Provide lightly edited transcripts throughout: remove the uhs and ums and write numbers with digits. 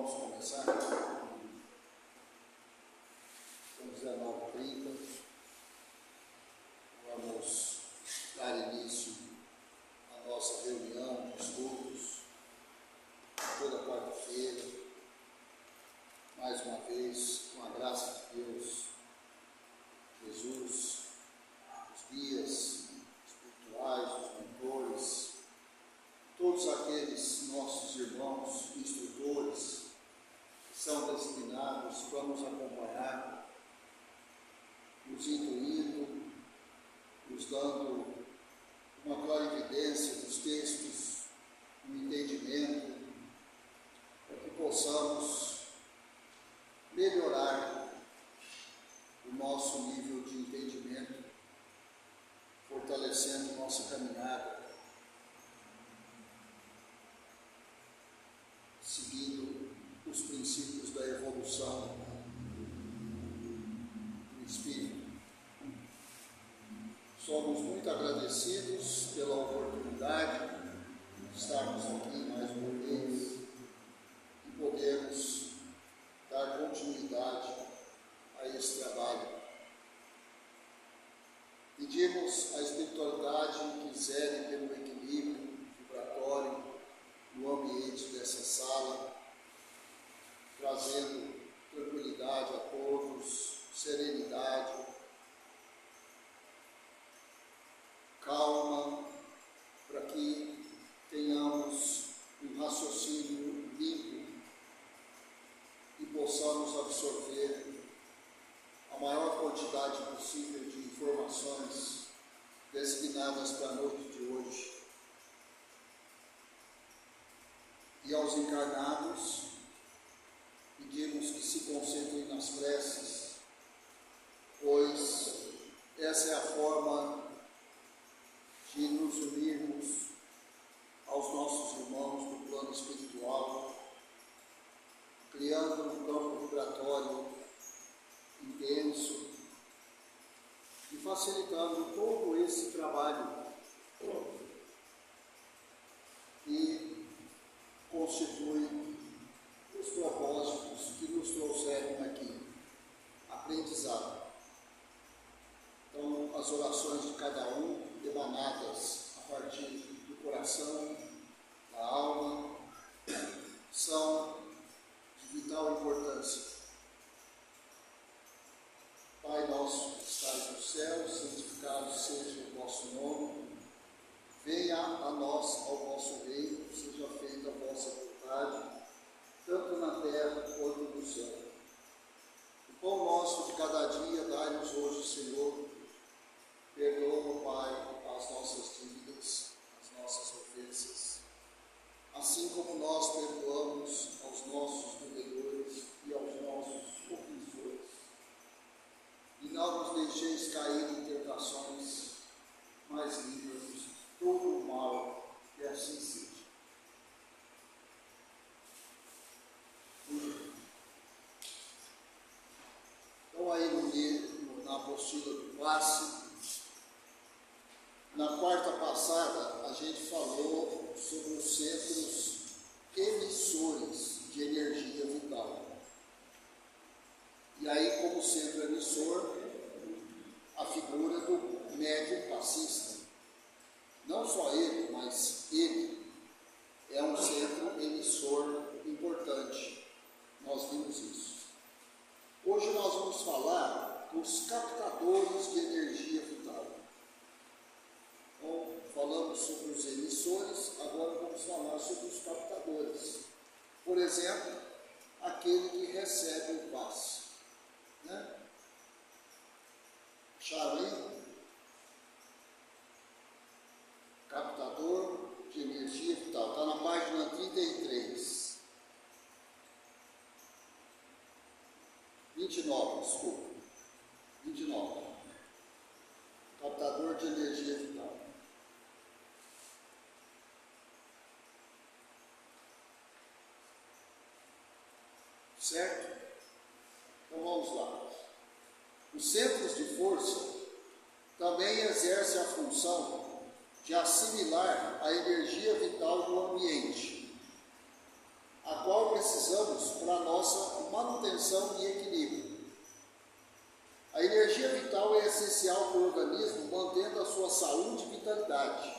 Vamos começar. São 19h30. Vamos dar início à nossa reunião de estudos, toda quarta-feira, mais uma vez, com a graça de Deus, Jesus, os guias espirituais, os mentores, todos aqueles nossos irmãos, instrutores, que são designados para nos acompanhar, nos intuindo, nos dando uma clarividência dos textos, um entendimento, para que possamos melhorar o nosso nível de entendimento, fortalecendo nossa caminhada, seguindo os princípios da evolução do Espírito. Somos muito agradecidos pela oportunidade de estarmos aqui mais uma vez e podermos dar continuidade a esse trabalho. Pedimos à espiritualidade que zele pelo equilíbrio vibratório no ambiente dessa sala, trazendo tranquilidade a todos, serenidade, calma, para que tenhamos um raciocínio limpo e possamos absorver a maior quantidade possível de informações designadas para a noite de hoje. E aos encarnados, pedimos que se concentrem nas preces, pois essa é a forma de nos unirmos aos nossos irmãos do plano espiritual, criando um campo vibratório intenso e facilitando todo esse trabalho que constitui os propósitos que nos trouxeram aqui. Aprendizado. Então, as orações de cada um, emanadas a partir do coração, da alma, são de vital importância. Pai nosso que estás no céu, santificado seja o vosso nome. Venha a nós, ao vosso reino, seja feita a vossa vontade, tanto na terra quanto no céu. O pão nosso de cada dia dai-nos hoje, Senhor. Perdoa, Pai, as nossas dívidas, as nossas ofensas, assim como nós perdoamos aos nossos devedores e aos nossos ofensores. E não nos deixeis cair em tentações, mas livra-nos de todo o mal, e assim seja. Então, aí na apostila do passe, na quarta passada, a gente falou sobre os centros emissores de energia vital. E aí, como centro emissor, a figura do médium passista. Não só ele, mas ele é um centro emissor importante. Nós vimos isso. Hoje nós vamos falar dos captadores de energia vital. Então, falamos sobre os emissores, agora vamos falar sobre os captadores. Por exemplo, aquele que recebe o passe. Charlie, captador de energia vital. Está na página 33. 29, desculpa. 29. Captador de energia vital. Certo? Então vamos lá. Os centros de força também exercem a função de assimilar a energia vital do ambiente, a qual precisamos para a nossa manutenção e equilíbrio. A energia vital é essencial para o organismo, mantendo a sua saúde e vitalidade,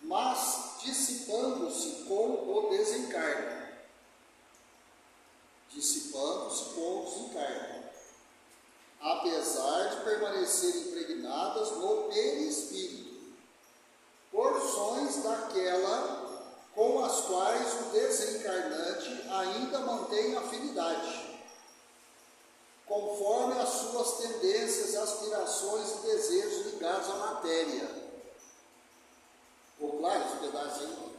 mas dissipando-se com o desencarne. Apesar de permanecerem impregnadas no perispírito, porções daquela com as quais o desencarnante ainda mantém afinidade, conforme as suas tendências, aspirações e desejos ligados à matéria. Ficou claro esse pedacinho?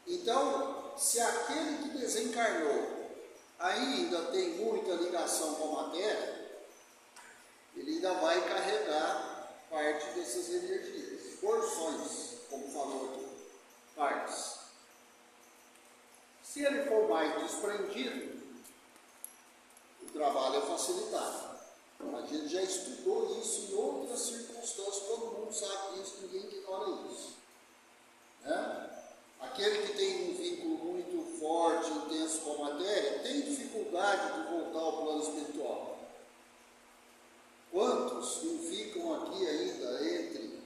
Então, se aquele que desencarnou ainda tem muita ligação com a matéria, ele ainda vai carregar parte dessas energias, porções, como falou aqui, partes. Se ele for mais desprendido, o trabalho é facilitado. A gente já estudou isso em outras circunstâncias, todo mundo sabe disso, ninguém ignora isso. Né? Aquele que tem um vínculo muito forte, intenso com a matéria, tem dificuldade de voltar ao plano espiritual. Quantos não ficam aqui ainda entre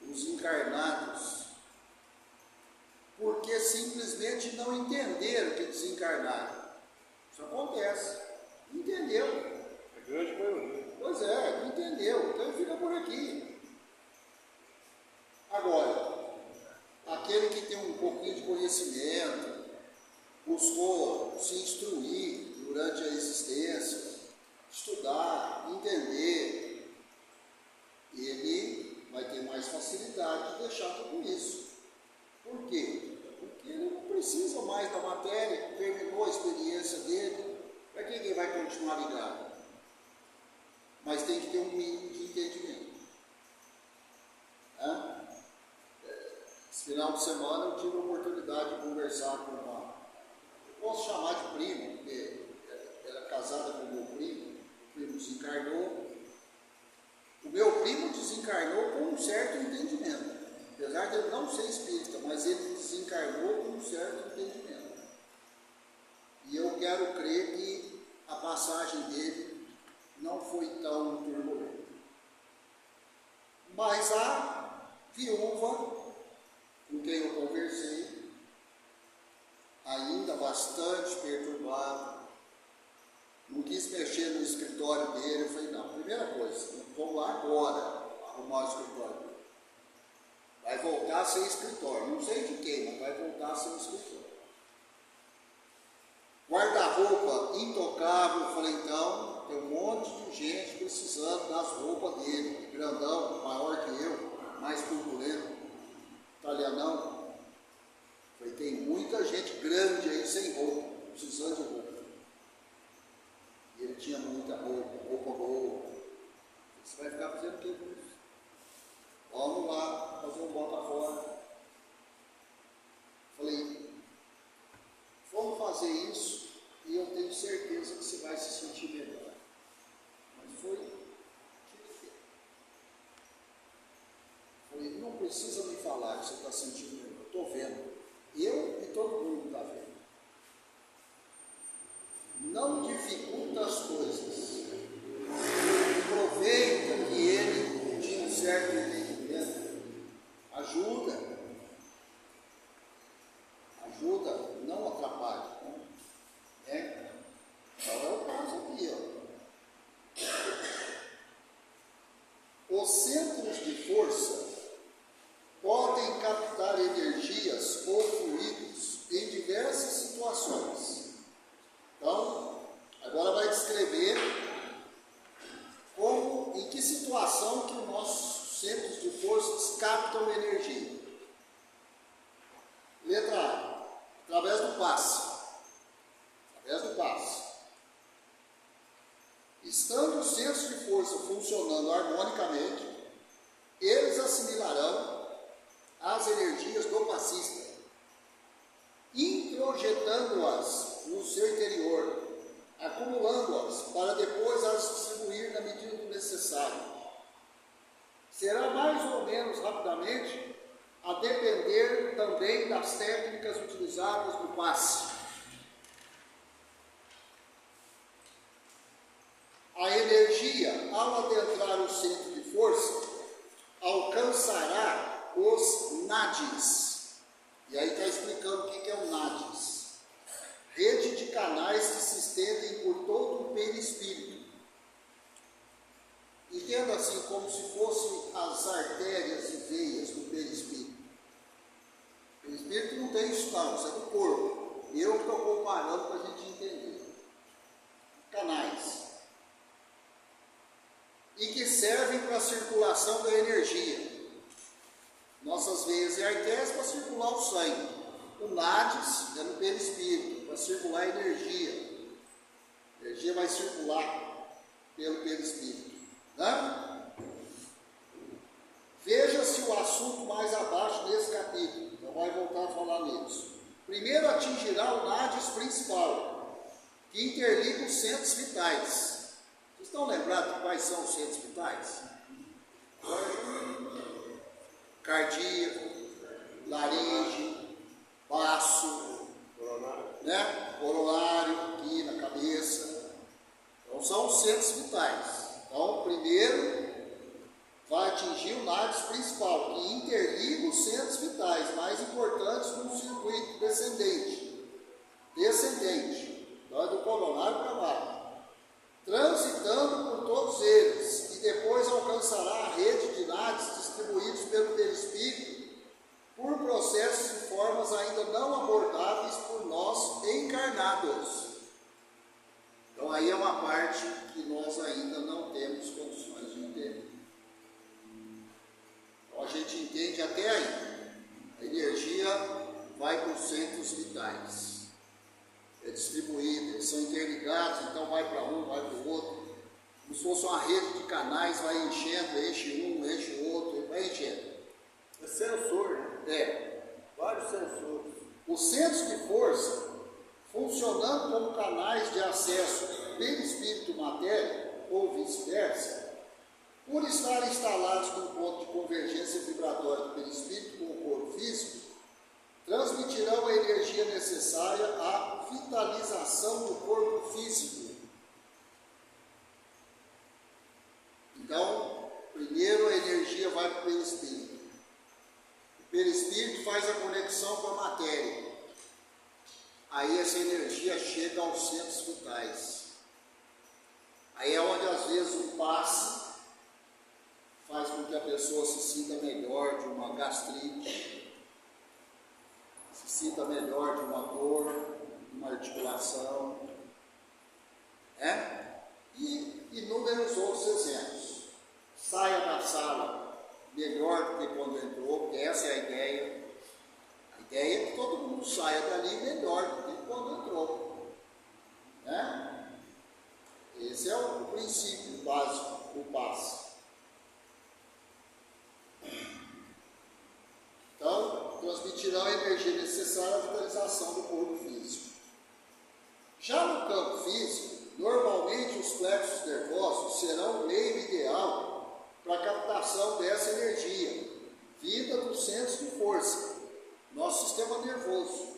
os encarnados, porque simplesmente não entenderam que desencarnaram? Isso acontece. Entendeu? É grande maioria. Pois é, não entendeu. Então ele fica por aqui. Agora, aquele que tem um pouquinho de conhecimento, buscou se instruir durante a existência, estudar, entender, ele vai ter mais facilidade de deixar tudo isso. Por quê? Porque ele não precisa mais da matéria, terminou a experiência dele, para que ele vai continuar ligado? Mas tem que ter um mínimo de entendimento. Né? Esse final de semana eu tive a oportunidade de conversar com uma, eu posso chamar de primo, porque era casada com o meu primo, o primo desencarnou. O meu primo desencarnou com um certo entendimento, apesar de ele não ser espírita, mas ele desencarnou com um certo entendimento. E eu quero crer que a passagem dele não foi tão turbulenta. Mas a viúva com quem eu conversei, ainda bastante perturbado, não quis mexer no escritório dele. Eu falei, não, primeira coisa, vamos lá agora arrumar o escritório dele. Vai voltar a ser escritório, não sei de quem, mas vai voltar a ser um escritório. Guarda-roupa intocável. Eu falei, então, tem um monte de gente precisando das roupas dele, grandão, maior que eu, mais corpulento, italianão. Falei, tem muita gente grande aí sem roupa, precisando de roupa. E ele tinha muita roupa boa. Você vai ficar fazendo o que com isso? Vamos lá, fazer um bota fora. Falei, vamos fazer isso e eu tenho certeza que você vai se sentir melhor. Mas foi o que ele fez. Falei, não precisa me falar que você está sentindo melhor. Eu estou vendo. Eu e todo mundo está vendo. Não dificulta as coisas. Aproveita que ele tinha um certo entendimento. Ajuda. Ajuda, não atrapalha. Né? Então é o caso aqui. Ó. Os centros de força podem captar energias ou fluidos em diversas situações. Então, agora vai descrever como, em que situação que os nossos centros de forças captam energia. Letra A, através do passe. Através do passe. Estando os centros de força funcionando harmonicamente, eles assimilarão as energias do passista, introjetando-as no seu interior, acumulando-as para depois as distribuir na medida do necessário. Será mais ou menos rapidamente a depender também das técnicas utilizadas no passe. A energia, ao adentrar o centro de força, alcançará os nadis. E aí está explicando o que é o nadis. Rede de canais que se estendem por todo o perispírito. Entenda assim, como se fossem as artérias e veias do perispírito. O perispírito não tem isso não, isso é do corpo. Eu estou comparando para a gente entender. Canais. E que servem para a circulação da energia. Nossas veias e artérias para circular o sangue. O nadis é no perispírito, para circular a energia. A energia vai circular pelo perispírito. Né? Veja-se o assunto mais abaixo desse capítulo. Então vai voltar a falar nisso. Primeiro atingirá o nadis principal, que interliga os centros vitais. Vocês estão lembrados de quais são os centros vitais? Cardíaco, laringe, baço, né? Coronário, aqui na cabeça. Então são os centros vitais. Então, primeiro vai atingir o nadis principal, que interliga os centros vitais mais importantes no circuito descendente. Então é do coronário para baixo. Transitando por todos eles, e depois alcançará a rede de nadis distribuídos pelo perispírito por processos e formas ainda não abordáveis por nós encarnados. Então aí é uma parte que nós ainda não temos condições de entender. Então a gente entende até aí. A energia vai para os centros vitais. É distribuída, eles são interligados, então vai para um, vai para o outro. Como se fosse uma rede de canais, vai enchendo, enche um, enche o outro, vai enchendo. É sensor, né? É. Vários sensores. Os centros de força, funcionando como canais de acesso perispírito-matéria, ou vice-versa, por estarem instalados num ponto de convergência vibratória do perispírito com o corpo físico, transmitirão a energia necessária à vitalização do corpo físico. Então, primeiro a energia vai para o perispírito. O perispírito faz a conexão com a matéria. Aí essa energia chega aos centros vitais. Aí é onde às vezes um passe faz com que a pessoa se sinta melhor de uma gastrite, se sinta melhor de uma dor, de uma articulação, e inúmeros outros exemplos. Saia da sala melhor do que quando entrou, porque essa é a ideia. A ideia é que todo mundo saia dali melhor do que quando entrou. Né? Esse é o princípio básico do passe. Então, transmitirão a energia necessária à vitalização do corpo físico. Já no campo físico, normalmente os plexos nervosos serão o meio ideal para a captação dessa energia, vinda dos centros de força, nosso sistema nervoso,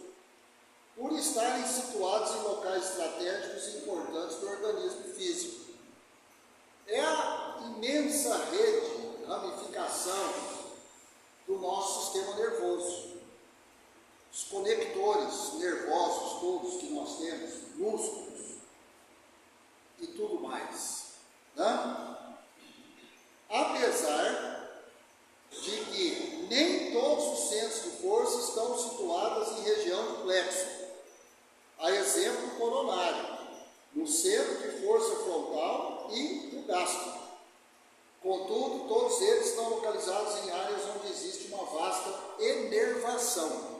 por estarem situados em locais estratégicos e importantes do organismo físico. É a imensa rede, ramificação do nosso sistema nervoso. Os conectores nervosos todos que nós temos, músculos e tudo mais. Né? Apesar de que nem todos os centros de força estão situados em região de plexo. A exemplo coronário, no centro de força frontal e do gástrico. Contudo, todos eles estão localizados em áreas onde existe uma vasta inervação.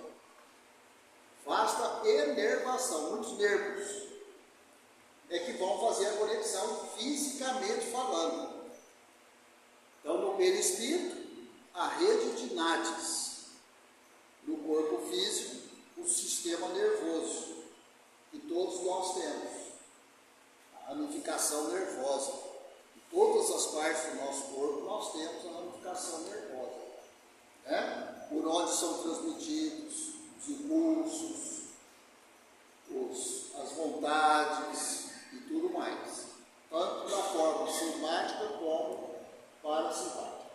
Muitos nervos é que vão fazer a conexão fisicamente falando. Então, no perispírito, a rede de nadis. No corpo físico, o sistema nervoso, que todos nós temos. A ramificação nervosa. Todas as partes do nosso corpo nós temos a ramificação nervosa. né? Por onde são transmitidos os impulsos, as vontades e tudo mais, tanto da forma simpática como parasimpática.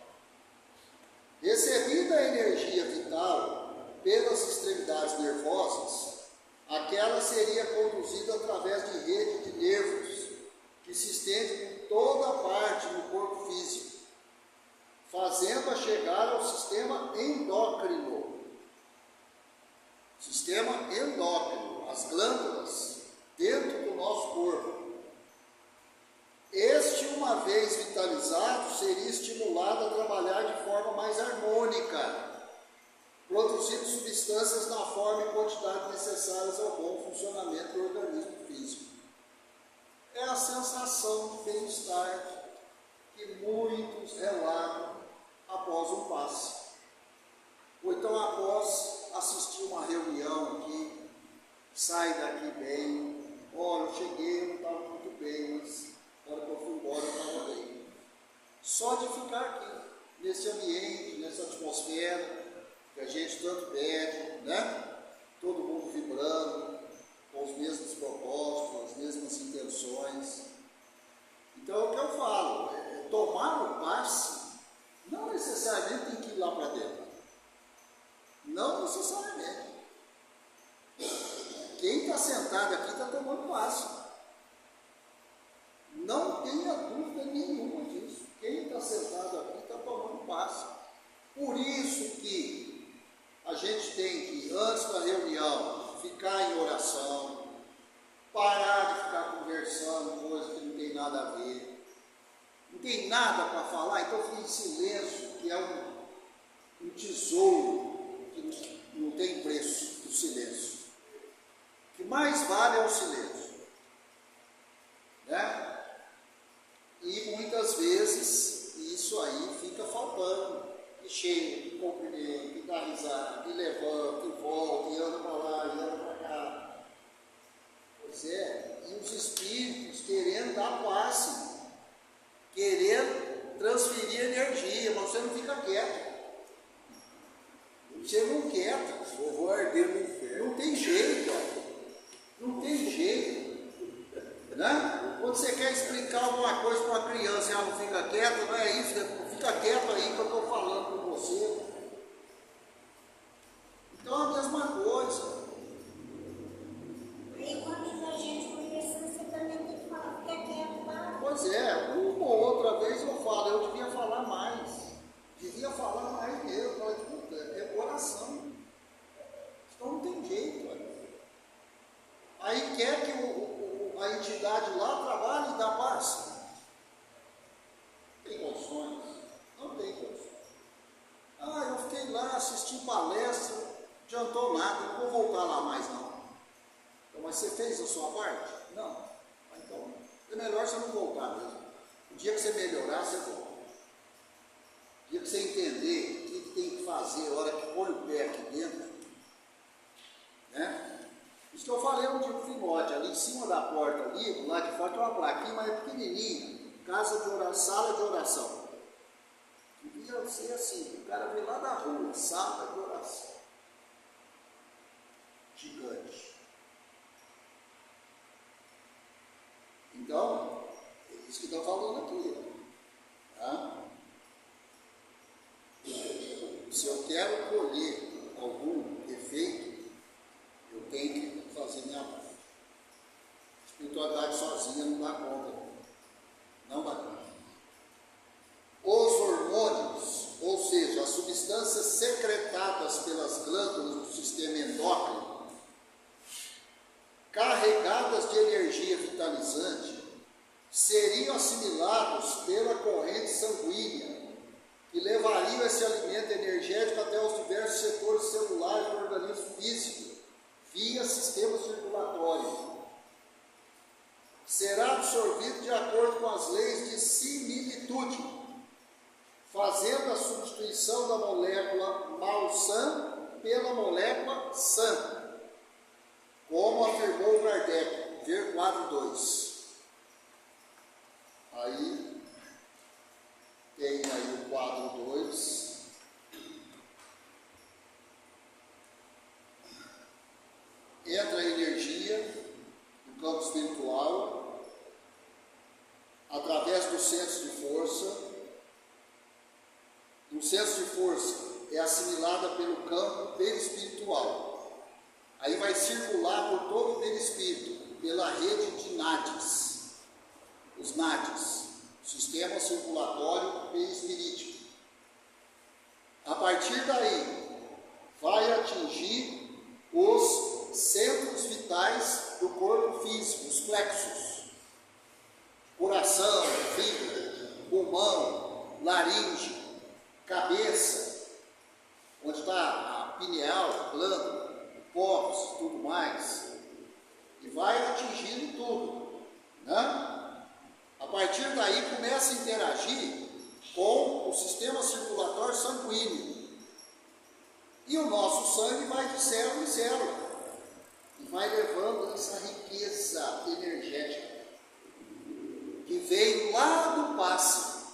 Recebida a energia vital pelas extremidades nervosas, aquela seria conduzida através de rede de nervos que se estende por toda a parte do corpo físico, fazendo-a chegar ao sistema endócrino. Sistema endócrino, as glândulas dentro do nosso corpo. Este, uma vez vitalizado, seria estimulado a trabalhar de forma mais harmônica, produzindo substâncias na forma e quantidade necessárias ao bom funcionamento do organismo físico. É a sensação de bem-estar que muitos relatam após um passe, ou então após assistir uma reunião aqui, sai daqui bem, olha, eu cheguei, eu não estava muito bem, mas na hora que eu fui embora eu estava bem. Só de ficar aqui, nesse ambiente, nessa atmosfera, que a gente tanto pede, né? Todo mundo vibrando, com os mesmos propósitos, as mesmas intenções. Então é o que eu falo, tomar o passe, não necessariamente tem que ir lá para dentro. Não necessariamente. Quem está sentado aqui está tomando passe. Não tenha dúvida nenhuma disso. Quem está sentado aqui está tomando passe. Por isso que a gente tem que, antes da reunião, ficar em oração, parar de ficar conversando coisa que não tem nada a ver. Não tem nada para falar, então fique em silêncio, que é um tesouro que não tem preço, o silêncio. O que mais vale é o silêncio, né? E muitas vezes isso aí fica faltando, e chega, e cumprimenta, e dá risada, e levanta, e volta, e anda para lá, e anda para cá. Pois é, e os espíritos querendo dar passe, querendo transferir energia, mas você não fica quieto. Você não quieto. Eu vou arder no inferno. Não tem jeito, não tem jeito, né? Quando você quer explicar alguma coisa para uma criança e ela não fica quieta, não é isso, fica quieto aí que eu estou falando com você. Então é a mesma coisa. Aí quando a gente conversando, você também tem que falar, fica quieto lá. Pois é, uma ou outra vez eu falo, eu devia falar mais mesmo, mas escuta, é coração. Então não tem jeito, olha. Aí quer que a entidade lá trabalhe e dá paz? Tem condições? Não tem condições. Ah, eu fiquei lá, assisti palestra, não adiantou nada, não vou voltar lá mais não. Então, mas você fez a sua parte? Não. Então, é melhor você não voltar mesmo. O dia que você melhorar, você volta. O dia que você entender o que tem que fazer, a hora que põe o pé aqui dentro, né? Isso que eu falei um dia pro Finote, ali em cima da porta ali, lá de fora tem uma plaquinha, mas é pequenininha, casa de oração, sala de oração. Devia ser assim, o cara veio lá da rua, sala de oração. Gigante. Então, é isso que está falando aqui. Tá? Se eu quero colher algum efeito, eu tenho que fazer minha parte. A espiritualidade sozinha não dá conta. Não dá conta. Os hormônios, ou seja, as substâncias secretadas pelas glândulas do sistema endócrino, carregadas de energia vitalizante, seriam assimilados pela corrente sanguínea, que levariam esse alimento energético até os diversos setores celulares do organismo físico, via sistema circulatório. Será absorvido de acordo com as leis de similitude, fazendo a substituição da molécula mal-sã pela molécula sã, como afirmou Kardec, ver quadro 2. Aí, tem aí o quadro 2, através do centro de força. O centro de força é assimilada pelo campo perispiritual. Aí vai circular por todo o perispírito, pela rede de nádies. Os nádies, sistema circulatório perispirítico. A partir daí, vai atingir os centros vitais do corpo físico, os plexos. Coração, fígado, pulmão, laringe, cabeça, onde está a pineal, glândula, pós, tudo mais. E vai atingindo tudo, né? A partir daí começa a interagir com o sistema circulatório sanguíneo. E o nosso sangue vai de célula em célula e vai levando essa riqueza energética que veio lá do passe,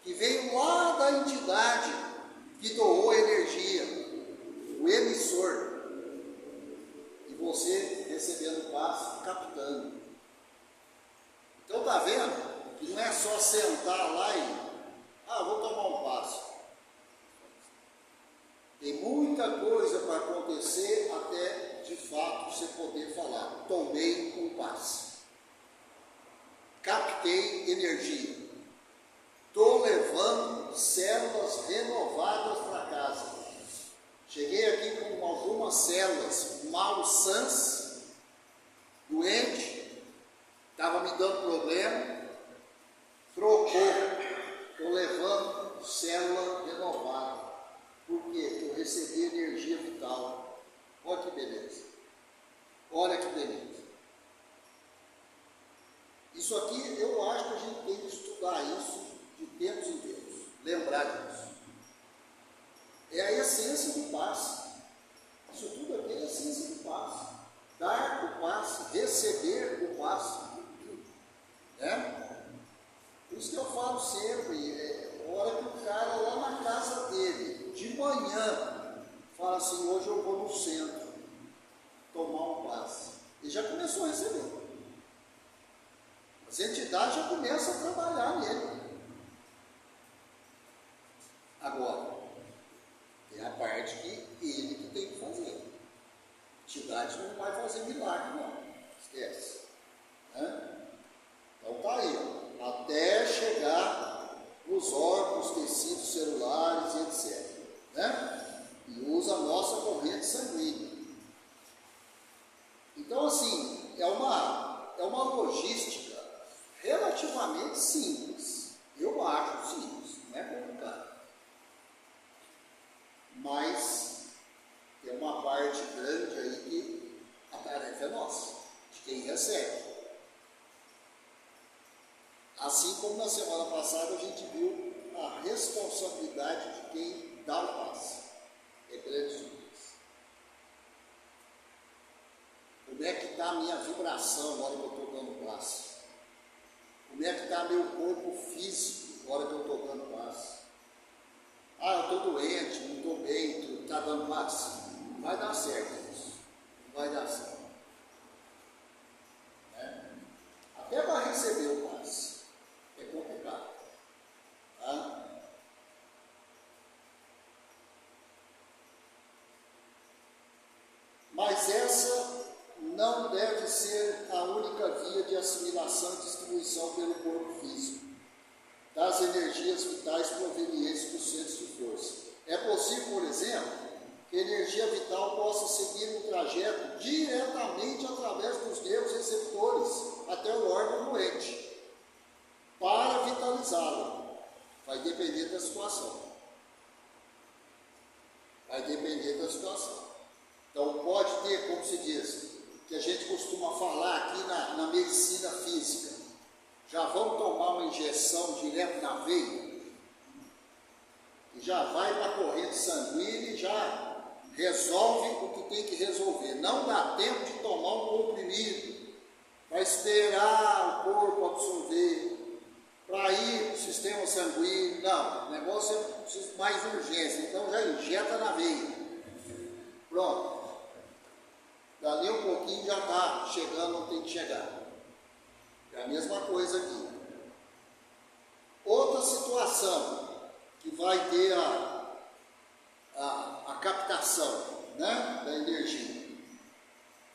que veio lá da entidade que doou a energia, o emissor, e você recebendo o passe, captando. Então está vendo que não é só sentar lá e vou tomar um passe. Tem muita coisa para acontecer até de fato você poder falar: tomei um passe, captei energia, estou levando células renovadas para casa. Cheguei aqui com algumas células malsãs, doente, estava me dando problema, trocou, estou levando célula renovada. Por quê? Porque eu recebi energia vital. Olha que beleza. Olha que beleza. Isso aqui, eu acho que a gente tem que estudar isso de tempos em tempos. Lembrar disso. É a essência do passe. Isso tudo aqui é a essência do passe. Dar o passe, receber o passe. Né? Por isso que eu falo sempre, hora que o cara lá na casa dele, de manhã, fala assim: hoje eu vou no centro tomar um passe. Ele já começou a receber. As entidades já começam a trabalhar nele. Agora, tem a parte que ele que tem que fazer. A entidade não vai fazer milagre, não. Esquece. Né? Então tá aí, ó, até chegar nos órgãos, tecidos celulares, etc. Né? E usa a nossa corrente sanguínea. Então, assim, é uma logística relativamente simples. Eu acho simples, não é complicado. Mas tem uma parte grande aí que a tarefa é nossa, de quem recebe. Assim como na semana passada a gente viu a responsabilidade de quem dá o passe. É grande demais. Como é que está a minha vibração na hora que eu estou dando passe? Como é que está meu corpo físico na hora que eu estou dando passe? Eu estou doente, não estou bem, tu está dando passe? Vai dar certo isso. Vai dar certo. Até para receber o passe é complicado. Tá? Mas essa não deve ser a única via de assimilação e distribuição pelo corpo físico das energias vitais provenientes dos centros de força. É possível, por exemplo, que a energia vital possa seguir um trajeto diretamente através dos nervos receptores até o órgão doente, para vitalizá-lo. Vai depender da situação. Vai depender da situação. Então, pode ter, como se diz, que a gente costuma falar aqui na medicina física: já vamos tomar uma injeção direto na veia, que já vai para a corrente sanguínea e já resolve o que tem que resolver. Não dá tempo de tomar um comprimido, vai esperar o corpo absorver, para ir para o sistema sanguíneo. Não, o negócio é mais urgência, então já injeta na veia. Pronto. Dali um pouquinho já está chegando onde tem que chegar. É a mesma coisa aqui. captação, que vai ter a captação, né, da energia.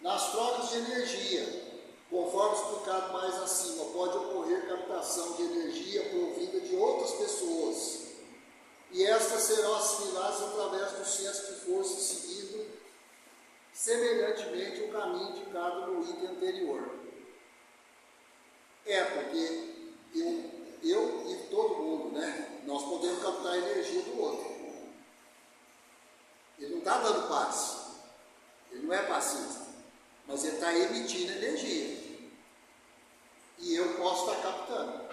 Nas trocas de energia, conforme explicado mais acima, pode ocorrer captação de energia provida de outras pessoas, e estas serão assimiladas através do senso de força seguindo semelhantemente o caminho indicado no item anterior. Porque eu e todo mundo, né, nós podemos captar a energia do outro. Ele não está dando passe, ele não é passista, mas ele está emitindo energia. E eu posso estar captando.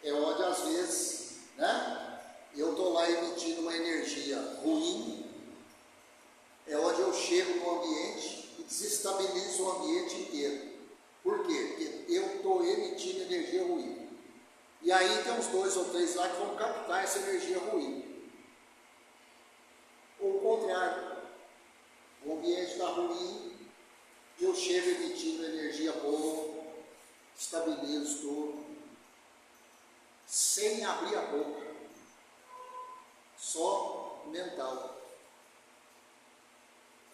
É onde às vezes, né, eu estou lá emitindo uma energia ruim, é onde eu chego no ambiente e desestabilizo o ambiente inteiro. Por quê? Porque eu estou emitindo energia ruim. E aí tem uns 2 ou 3 lá que vão captar essa energia ruim. Ou o contrário, o ambiente está ruim, eu chego emitindo energia boa, estabilizo tudo, sem abrir a boca, só mental.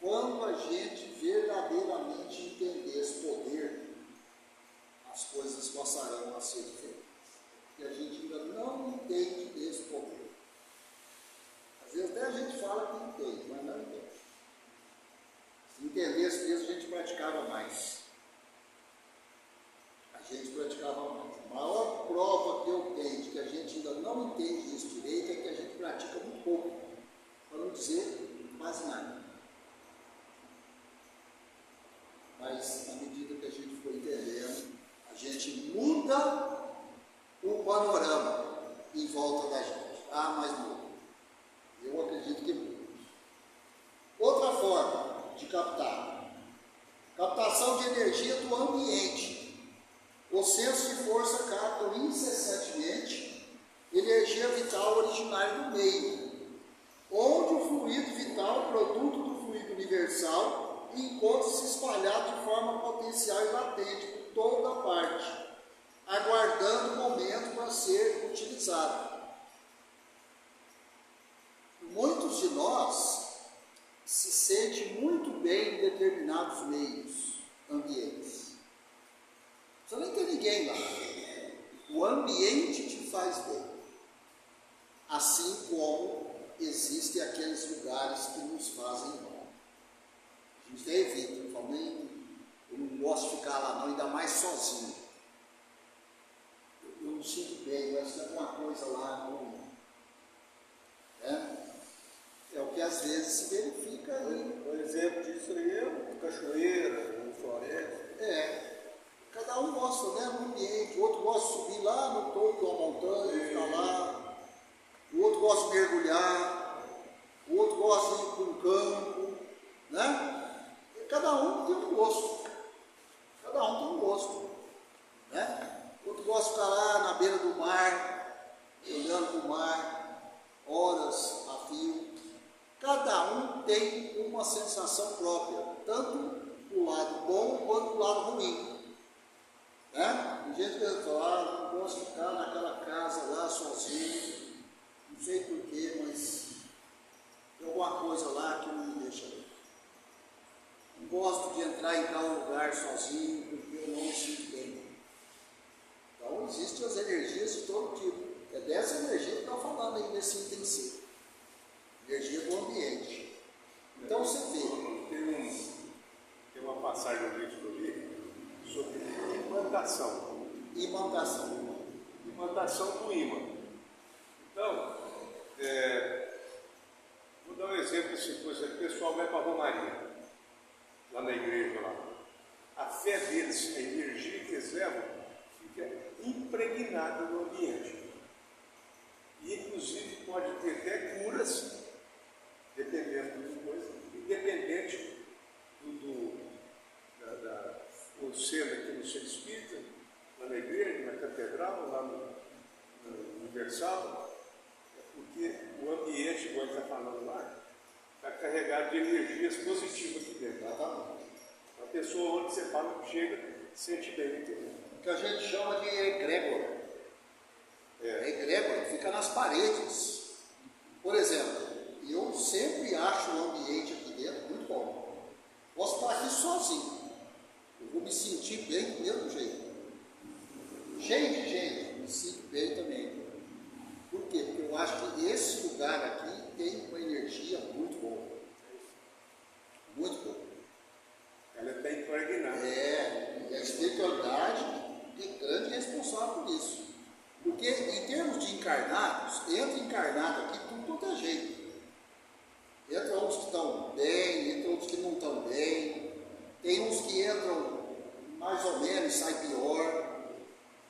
Quando a gente verdadeiramente entender esse poder, as coisas passarão a ser diferentes. E a gente ainda não entende esse poder. Às vezes até a gente fala que entende, mas não entende. Se entendesse mesmo, a gente praticava mais. A gente praticava mais. A maior prova que eu tenho de que a gente ainda não entende isso direito é que a gente pratica muito pouco, para não dizer quase nada. Mas, à medida que a gente for entendendo, a gente muda o panorama em volta da gente. Mas muda. Eu acredito que muda. Outra forma de captar. Captação de energia do ambiente. O senso de força capta incessantemente energia vital originária do meio, onde o fluido vital, produto do fluido universal, encontra-se espalhado de forma potencial e latente por toda a parte, aguardando o momento para ser utilizado. Muitos de nós se sentem muito bem em determinados meios, ambientes. Você não tem ninguém lá. O ambiente te faz bem. Assim como existem aqueles lugares que nos fazem mal. A gente até evita, eu não gosto de ficar lá não, ainda mais sozinho. Eu não sinto bem, parece que tem alguma coisa lá ruim. É o que às vezes se verifica aí. Um exemplo disso aí é uma cachoeira, uma floresta. Cada um gosta, né, no ambiente. O outro gosta de subir lá no topo de uma montanha, ficar lá. O outro gosta de mergulhar. O outro gosta de ir para um campo, né? Cada um tem um gosto. Cada um tem um gosto, né? Outro gosta de ficar lá na beira do mar, olhando para o mar, horas a fio. Cada um tem uma sensação própria, tanto do lado bom quanto do lado ruim, né? Tem gente que fala, não gosto de ficar naquela casa lá sozinho, não sei porquê, mas tem alguma coisa lá que não me deixa bem. Não gosto de entrar em tal lugar sozinho, porque eu não me sinto bem. Então, existem as energias de todo tipo. É dessa energia que está falando aí nesse item C. Energia do ambiente. Então, você vê. Tem uma passagem no livro que eu li sobre imantação. Imantação do ímã. Então, vou dar um exemplo assim, por exemplo, o pessoal vai para a Romaria, lá na igreja lá. A fé deles, a energia que eles levam, fica impregnada no ambiente. E inclusive pode ter até curas, dependendo de coisa, independente do ser aqui no centro espírita, lá na igreja, na catedral, lá no Universal, porque o ambiente, igual ele está falando lá, está carregado de energias positivas aqui dentro. A pessoa onde você fala, chega, sente bem, entendeu? Que a gente chama de egrégora. cheio de gente, me sinto bem também. Por quê? Porque eu acho que esse lugar aqui tem uma energia muito boa. Muito boa. Ela está impregnada. E a espiritualidade é grande responsável por isso. Porque em termos de encarnados, entra encarnado aqui tudo quanto é jeito. Entra uns que estão bem, entra outros que não estão bem. Tem uns que entram mais ou menos, sai pior.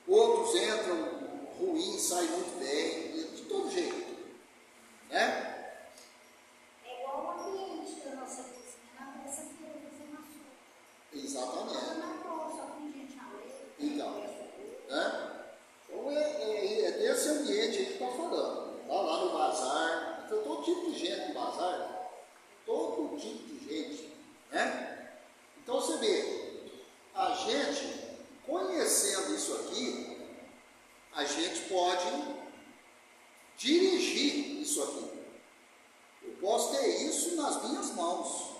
Outros entram ruim, sai muito bem. De todo jeito. Né? É igual o ambiente da nossa cozinha, na nossa feira da Zona Sul. Exatamente. Ela não é boa, só com gente alegre. Então, né? Então é desse ambiente aí que está falando. Está lá no bazar, então, todo tipo de gente no bazar, todo tipo de gente, né? Então você vê, a gente conhecendo isso aqui, a gente pode dirigir isso aqui. Eu posso ter isso nas minhas mãos.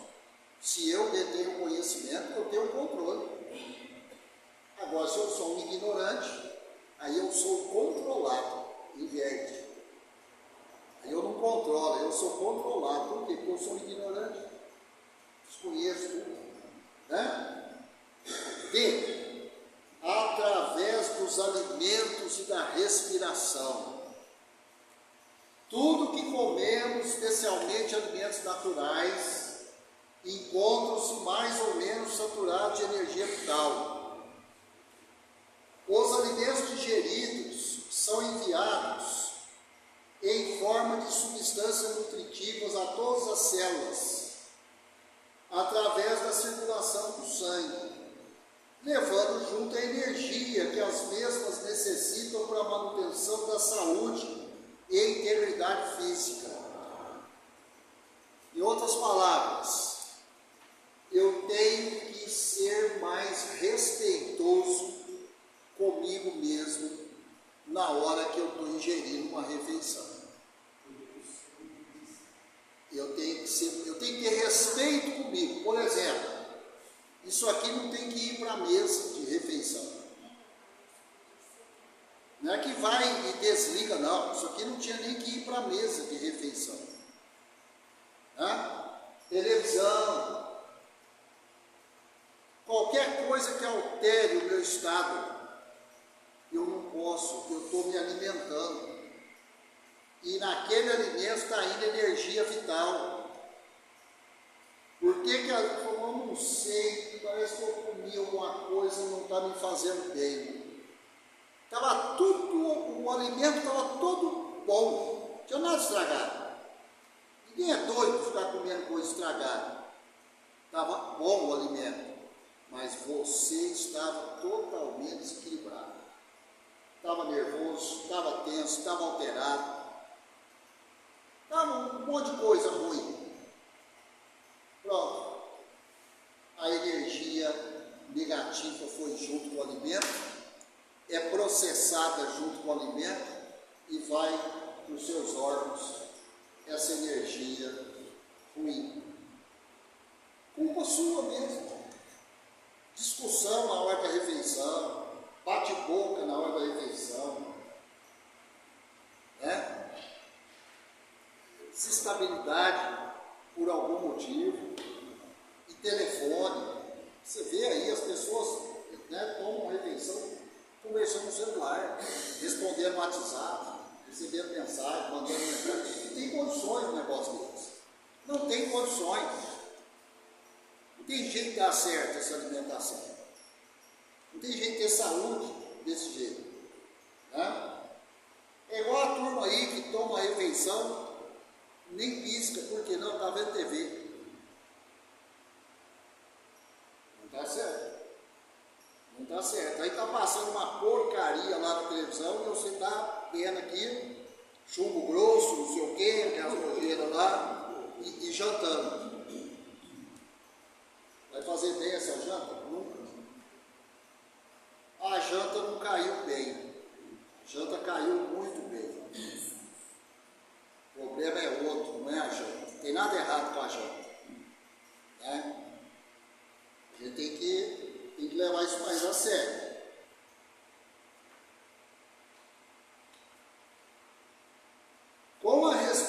Se eu detenho conhecimento, eu tenho controle. Agora, se eu sou um ignorante, aí eu sou controlado, inverte. Aí eu não controlo, eu sou controlado. Por quê? Porque eu sou ignorante. Desconheço tudo. Né? B. Através dos alimentos e da respiração. Tudo que comemos, especialmente alimentos naturais, encontram-se mais ou menos saturados de energia vital. Os alimentos digeridos são enviados em forma de substâncias nutritivas a todas as células, através da circulação do sangue, levando junto a energia que as mesmas necessitam para a manutenção da saúde e integridade física. Em outras palavras, eu tenho que ser mais respeitoso comigo mesmo na hora que eu estou ingerindo uma refeição. Eu tenho que ter respeito comigo. Por exemplo, isso aqui não tem que ir para a mesa de refeição. Não é que vai e desliga, não. Isso aqui não tinha nem que ir para a mesa de refeição. Né? Televisão, qualquer coisa que altere o meu estado, eu não posso, porque eu estou me alimentando. E naquele alimento está indo energia vital. Por que eu não sei, parece que eu comi alguma coisa e não está me fazendo bem. Estava tudo, o alimento estava todo bom, não tinha nada estragado. Ninguém é doido de ficar comendo coisa estragada. Estava bom o alimento, mas você estava totalmente desequilibrado. Estava nervoso, estava tenso, estava alterado. Estava um monte de coisa ruim. Pronto. A energia negativa foi junto com o alimento, é processada junto com o alimento e vai para os seus órgãos essa energia ruim. Culpa sua mesmo. Discussão na hora da refeição, bate-boca na hora da refeição, né? Desestabilidade por algum motivo, e telefone. Você vê aí as pessoas, né, tomam refeição conversando no celular, respondendo no WhatsApp, recebendo mensagem, mandando mensagem. Não tem condições um negócio desse. Não tem condições. Não tem jeito de dar certo essa alimentação. Não tem jeito de ter saúde desse jeito. Né? É igual a turma aí que toma refeição, nem pisca, porque não está vendo TV. Não está certo. Não está certo. Aí está passando uma porcaria lá na televisão e você está vendo aqui, chumbo grosso, não sei o quê, aquelas nojeiras lá, e jantando. Vai fazer bem essa janta? Nunca. A janta não caiu bem. A janta caiu muito bem. O problema é outro, não é a janta. Não tem nada errado com a janta. Né? A gente tem que levar isso mais a sério.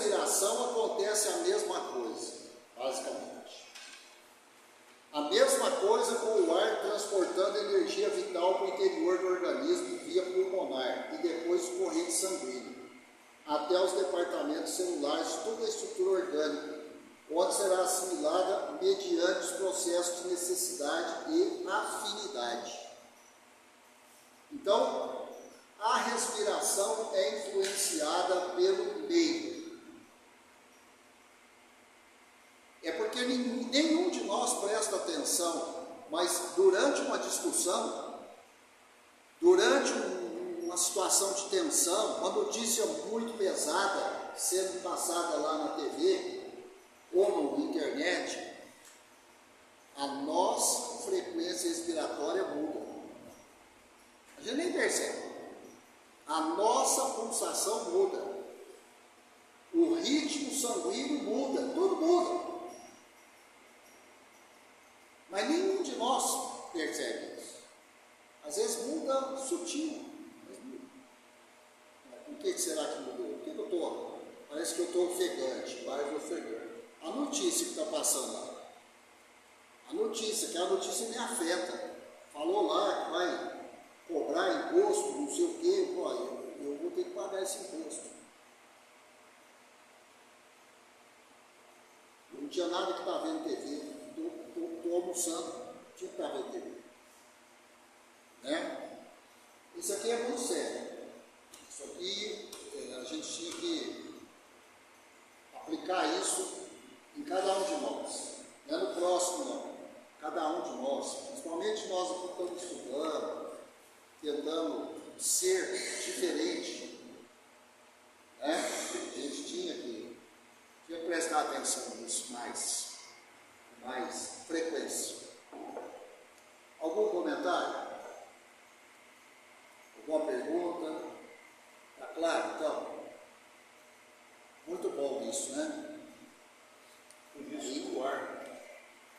respiração acontece a mesma coisa, basicamente. A mesma coisa com o ar transportando energia vital para o interior do organismo via pulmonar e depois corrente sanguínea, até os departamentos celulares, toda a estrutura orgânica, onde será assimilada mediante os processos de necessidade e afinidade. Então, a respiração é influenciada pelo meio. É porque nenhum de nós presta atenção, mas durante uma discussão, durante uma situação de tensão, uma notícia muito pesada sendo passada lá na TV ou na internet, a nossa frequência respiratória muda. A gente nem percebe. A nossa pulsação muda. O ritmo sanguíneo muda, tudo muda. Mas nenhum de nós percebe isso. Às vezes muda sutil, mas muda. Por que será que mudou? Por que eu estou? Parece que eu estou ofegante. Mais ofegante. A notícia que está passando lá. A notícia, que a notícia me afeta. Falou lá que vai cobrar imposto, não sei o quê. Pô, eu vou ter que pagar esse imposto. Eu não tinha nada que estar vendo TV. Estou almoçando, tinha que estar vendo TV. Né? Isso aqui é muito sério. Isso aqui a gente tinha que aplicar isso em cada um de nós. Não é no próximo, não. Cada um de nós. Principalmente nós que estamos estudando, tentando ser diferente. Né? A gente tinha que prestar atenção nisso mais frequência. Algum comentário? Alguma pergunta? Está claro, então? Muito bom isso, né? Por isso o ar,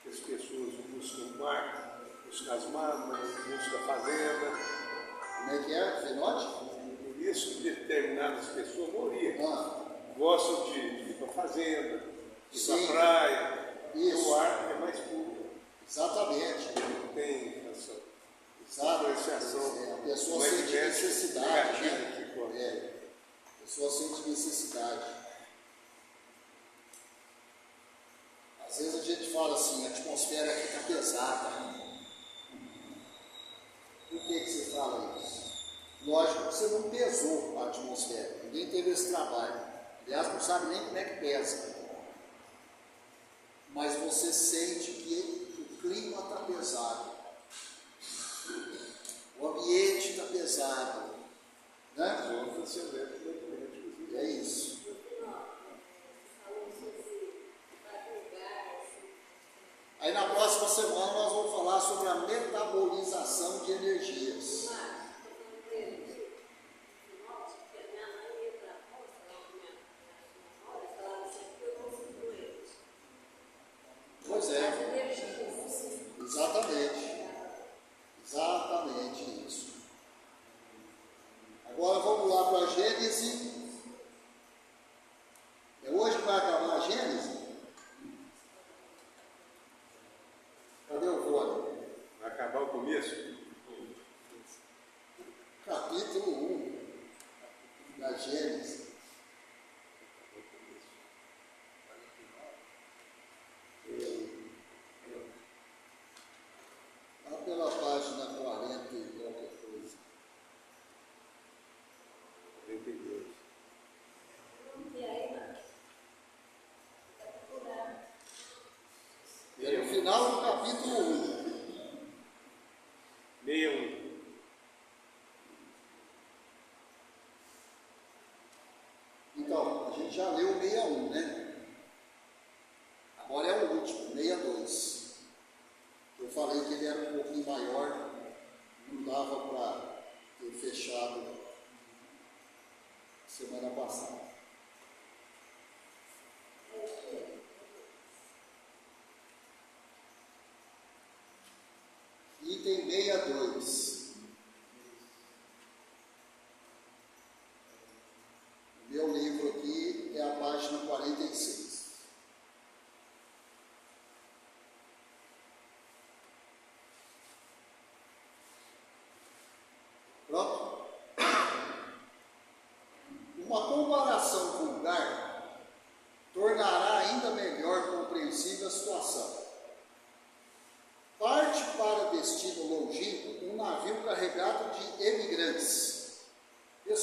que as pessoas buscam o ar, buscam as mamas, buscam a fazenda. Como é que é? Fenote? Por isso determinadas pessoas, a maioria, gostam de ir para a fazenda, de ir para a praia. Isso. O ar é mais puro. Exatamente. Não tem essa influenciação. A pessoa sente necessidade, né? A pessoa sente necessidade. Às vezes a gente fala assim, a atmosfera aqui está pesada. Por que você fala isso? Lógico que você não pesou a atmosfera. Ninguém teve esse trabalho. Aliás, não sabe nem como é que pesa. Mas você sente que o clima está pesado, o ambiente está pesado, né? É isso. Aí na próxima semana nós vamos falar sobre a metabolização de energias. Pois é, exatamente isso. Agora vamos lá para a Gênese. É hoje que vai acabar a Gênese? Cadê o Rony? Vai acabar o começo? Capítulo 1 da Gênese. Pela página 40 e qualquer coisa. 42. É no final do capítulo 1. 61. Então, a gente já leu o 61, né? Agora é o último, 62. Eu falei que ele era um pouquinho maior, não dava para ter fechado semana passada. Item 62. O meu livro aqui é a página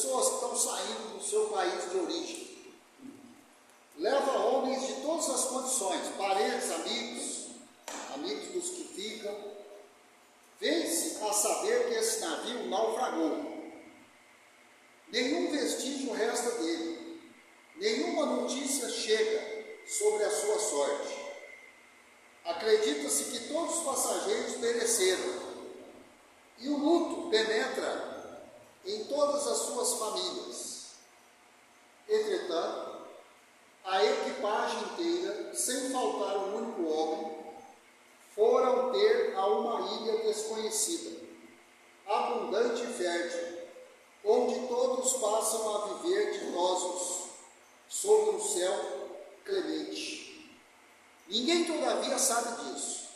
pessoas que estão saindo do seu país de origem. Leva homens de todas as condições, parentes, amigos dos que ficam. Vem-se a saber que esse navio naufragou. Nenhum vestígio resta dele. Nenhuma notícia chega sobre a sua sorte. Acredita-se que todos os passageiros pereceram. E o luto penetra em todas as suas famílias. Entretanto, a equipagem inteira, sem faltar um único homem, foram ter a uma ilha desconhecida, abundante e fértil, onde todos passam a viver ditosos, sob um céu clemente. Ninguém, todavia, sabe disso.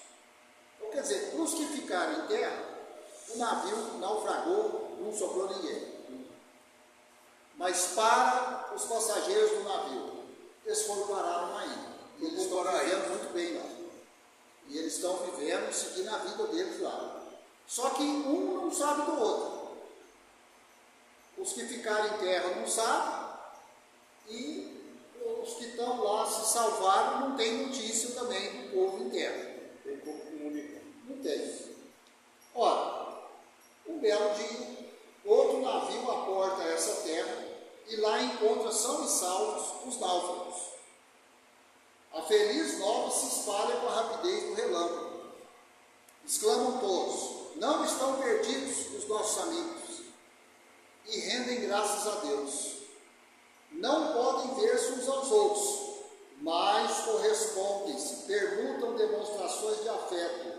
Então, quer dizer, para os que ficaram em terra, o navio naufragou, não sobrou ninguém. Mas para os passageiros do navio, eles foram parar numa ilha. E eles estão vivendo muito bem lá. E eles estão vivendo, seguindo a vida deles lá. Só que um não sabe do outro. Os que ficaram em terra não sabem. E os que estão lá se salvaram não têm notícia também do povo em terra. Tem como comunicar. Não tem. Ora, um belo dia, outro navio aporta essa terra e lá encontra são e salvos os náufragos. A feliz nova se espalha com a rapidez do relâmpago. Exclamam todos: não estão perdidos os nossos amigos, e rendem graças a Deus. Não podem ver-se uns aos outros, mas correspondem-se, permutam demonstrações de afeto,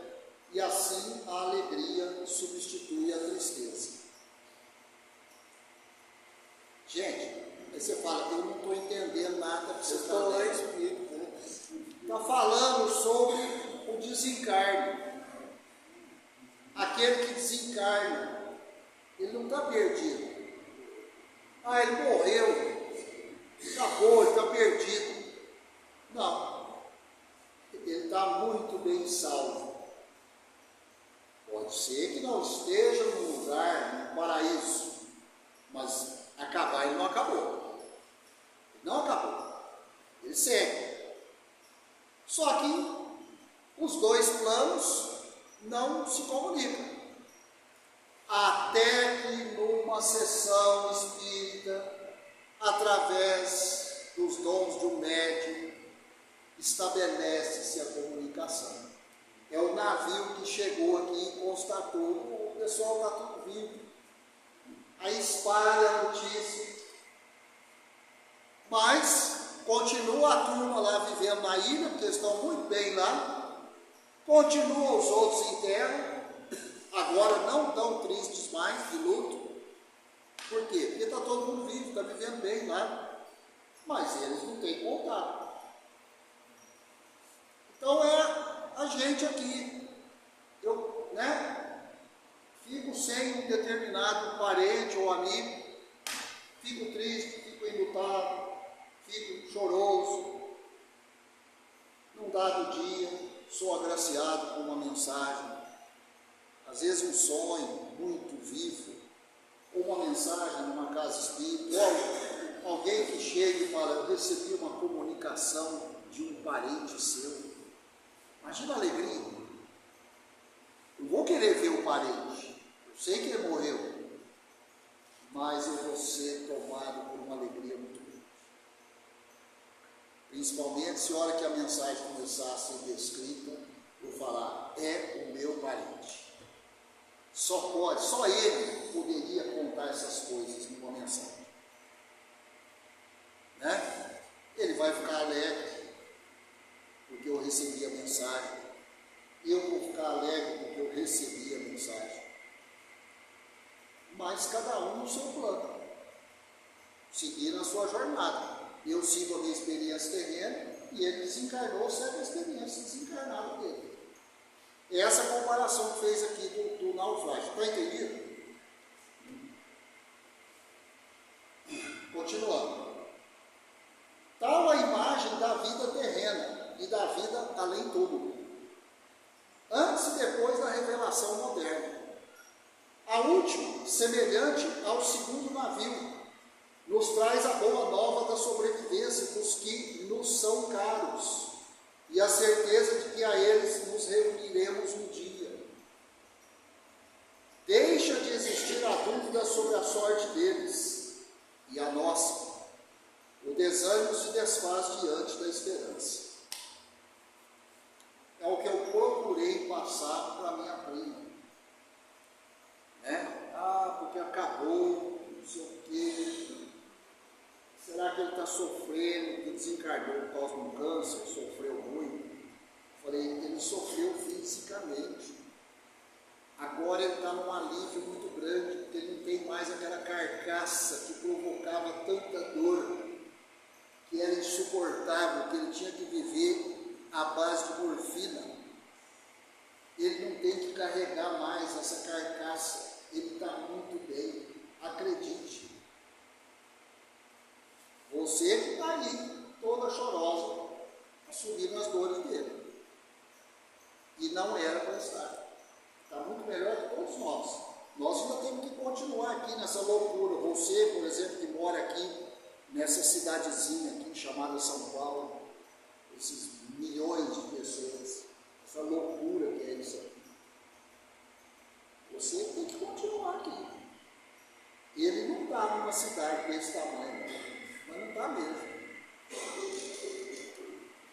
e assim a alegria substitui a tristeza. Gente, aí você fala, eu não estou entendendo nada que você está lendo. Está falando sobre o desencarne. Aquele que desencarna, ele não está perdido. Ah, ele morreu, acabou, ele está perdido. Não, ele está muito bem salvo. Pode ser que não esteja no lugar, no paraíso, mas acabar ele não acabou. Ele não acabou. Ele segue. Só que os dois planos não se comunicam. Até que numa sessão espírita, através dos dons de um médium, estabelece-se a comunicação. É o navio que chegou aqui e constatou, o pessoal está tudo vivo. Aí espalha a notícia. Mas continua a turma lá vivendo na ilha, porque eles estão muito bem lá. Continuam os outros em terra, agora não tão tristes mais, de luto. Por quê? Porque está todo mundo vivo, está vivendo bem lá. Mas eles não têm contato. Então é a gente aqui. Eu, fico sem um determinado parente ou amigo, fico triste, fico enlutado, fico choroso. Num dado dia, sou agraciado com uma mensagem, às vezes um sonho muito vivo, ou uma mensagem numa casa espírita, ou alguém que chega e fala, eu recebi uma comunicação de um parente seu. Imagina a alegria. Eu vou querer ver o parente, eu sei que ele morreu, mas eu vou ser tomado por uma alegria muito grande. Principalmente se a hora que a mensagem começar a ser descrita, eu falar, é o meu parente. Só ele poderia contar essas coisas numa mensagem. Ele vai ficar alegre, porque eu recebi a mensagem. Eu vou ficar alegre porque eu recebi a mensagem. Mas cada um no seu plano, seguindo a sua jornada. Eu sigo a minha experiência terrena e ele desencarnou, segue a experiência desencarnada dele. É essa comparação que fez aqui do naufrágio. Está entendido? Continuando. Tal a imagem da vida terrena e da vida além túmulo, antes e depois da revelação moderna. A última, semelhante ao segundo navio, nos traz a boa nova da sobrevivência dos que nos são caros e a certeza de que a eles nos reuniremos um dia. Deixa de existir a dúvida sobre a sorte deles e a nossa. O desânimo se desfaz diante da esperança. É o que eu procurei passar para minha prima. Porque acabou, não sei o quê. Será que ele está sofrendo, que desencarnou por causa de um câncer, sofreu muito? Falei, ele sofreu fisicamente. Agora ele está num alívio muito grande, porque ele não tem mais aquela carcaça que provocava tanta dor, que era insuportável, que ele tinha que viver à base de morfina. Ele não tem que carregar mais essa carcaça. Ele está muito bem, acredite. Você que está aí, toda chorosa, assumindo as dores dele. E não era para estar. Está muito melhor que todos nós. Nós ainda temos que continuar aqui nessa loucura. Você, por exemplo, que mora aqui, nessa cidadezinha aqui, chamada São Paulo, esses milhões de pessoas, essa loucura que é isso aqui. Você tem que continuar aqui. Ele não está numa cidade desse tamanho, mas não está mesmo.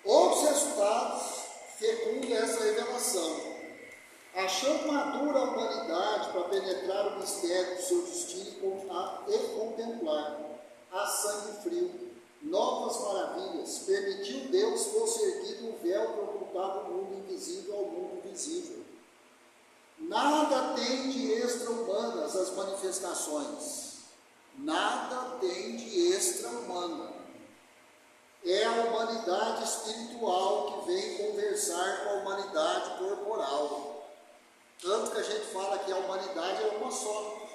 Outros resultados fecundam essa revelação. Achando madura a humanidade para penetrar o mistério do seu destino e contemplar a sangue frio novas maravilhas, permitiu Deus fosse erguido o véu que ocultava o mundo invisível ao mundo visível. Nada tem de extra-humanas as manifestações. Nada tem de extra-humano. É a humanidade espiritual que vem conversar com a humanidade corporal. Tanto que a gente fala que a humanidade é uma só.